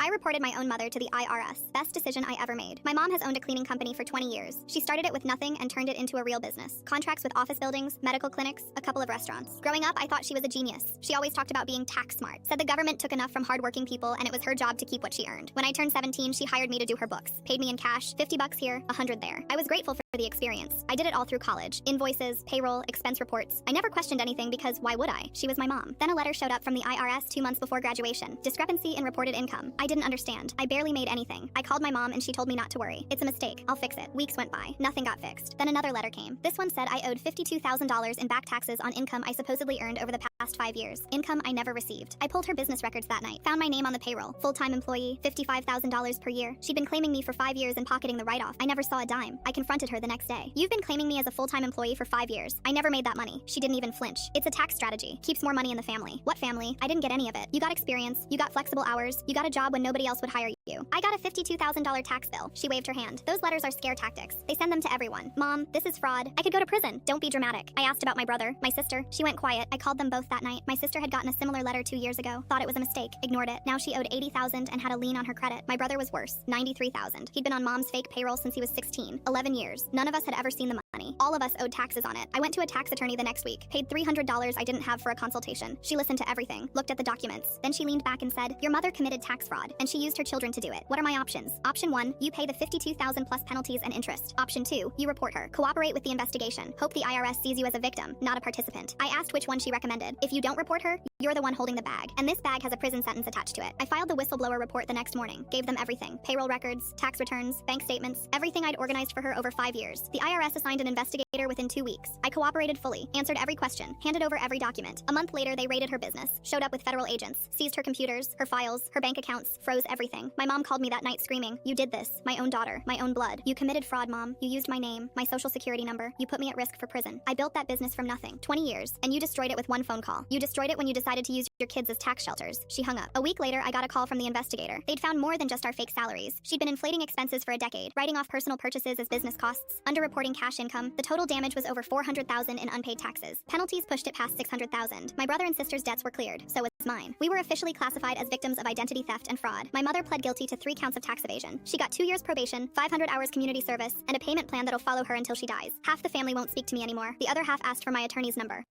I reported my own mother to the IRS. Best decision I ever made. My mom has owned a cleaning company for 20 years. She started it with nothing and turned it into a real business. Contracts with office buildings, medical clinics, a couple of restaurants. Growing up, I thought she was a genius. She always talked about being tax smart. Said the government took enough from hardworking people and it was her job to keep what she earned. When I turned 17, she hired me to do her books. Paid me in cash, $50 here, $100 there. I was grateful for the experience. I did it all through college. Invoices, payroll, expense reports. I never questioned anything because why would I? She was my mom. Then a letter showed up from the IRS 2 months before graduation. Discrepancy in reported income. I didn't understand. I barely made anything. I called my mom and she told me not to worry. It's a mistake. I'll fix it. Weeks went by. Nothing got fixed. Then another letter came. This one said I owed $52,000 in back taxes on income I supposedly earned over the past 5 years. Income I never received. I pulled her business records that night. Found my name on the payroll. Full-time employee, $55,000 per year. She'd been claiming me for 5 years and pocketing the write-off. I never saw a dime. I confronted her the next day. You've been claiming me as a full-time employee for 5 years. I never made that money. She didn't even flinch. It's a tax strategy. Keeps more money in the family. What family? I didn't get any of it. You got experience. You got flexible hours. You got a job when nobody else would hire you. I got a $52,000 tax bill. She waved her hand. Those letters are scare tactics. They send them to everyone. Mom, this is fraud. I could go to prison. Don't be dramatic. I asked about my brother, my sister. She went quiet. I called them both that night. My sister had gotten a similar letter 2 years ago. Thought it was a mistake. Ignored it. Now she owed $80,000 and had a lien on her credit. My brother was worse. $93,000. He'd been on mom's fake payroll since he was 16. 11 years. None of us had ever seen the money. All of us owed taxes on it. I went to a tax attorney the next week. Paid $300 I didn't have for a consultation. She listened to everything. Looked at the documents. Then she leaned back and said, your mother committed tax fraud, and she used her children to do it. What are my options? Option 1, you pay the $52,000 plus penalties and interest. Option 2, you report her. Cooperate with the investigation. Hope the IRS sees you as a victim, not a participant. I asked which one she recommended. If you don't report her, you're the one holding the bag. And this bag has a prison sentence attached to it. I filed the whistleblower report the next morning. Gave them everything. Payroll records, tax returns, bank statements, everything I'd organized for her over 5 years. The IRS assigned an investigator within 2 weeks. I cooperated fully, answered every question, handed over every document. A month later, they raided her business, showed up with federal agents, seized her computers, her files, her bank accounts, froze everything. My mom called me that night screaming, you did this, my own daughter, my own blood. You committed fraud, Mom. You used my name, my social security number. You put me at risk for prison. I built that business from nothing, 20 years, and you destroyed it with one phone call. You destroyed it when you decided to use your kids as tax shelters. She hung up. A week later, I got a call from the investigator. They'd found more than just our fake salaries. She'd been inflating expenses for a decade, writing off personal purchases as business costs, underreporting cash income. The total damage was over $400,000 in unpaid taxes. Penalties pushed it past $600,000. My brother and sister's debts were cleared, so was mine. We were officially classified as victims of identity theft and fraud. My mother pled guilty to 3 counts of tax evasion. She got 2 years probation, 500 hours community service, and a payment plan that'll follow her until she dies. Half the family won't speak to me anymore. The other half asked for my attorney's number.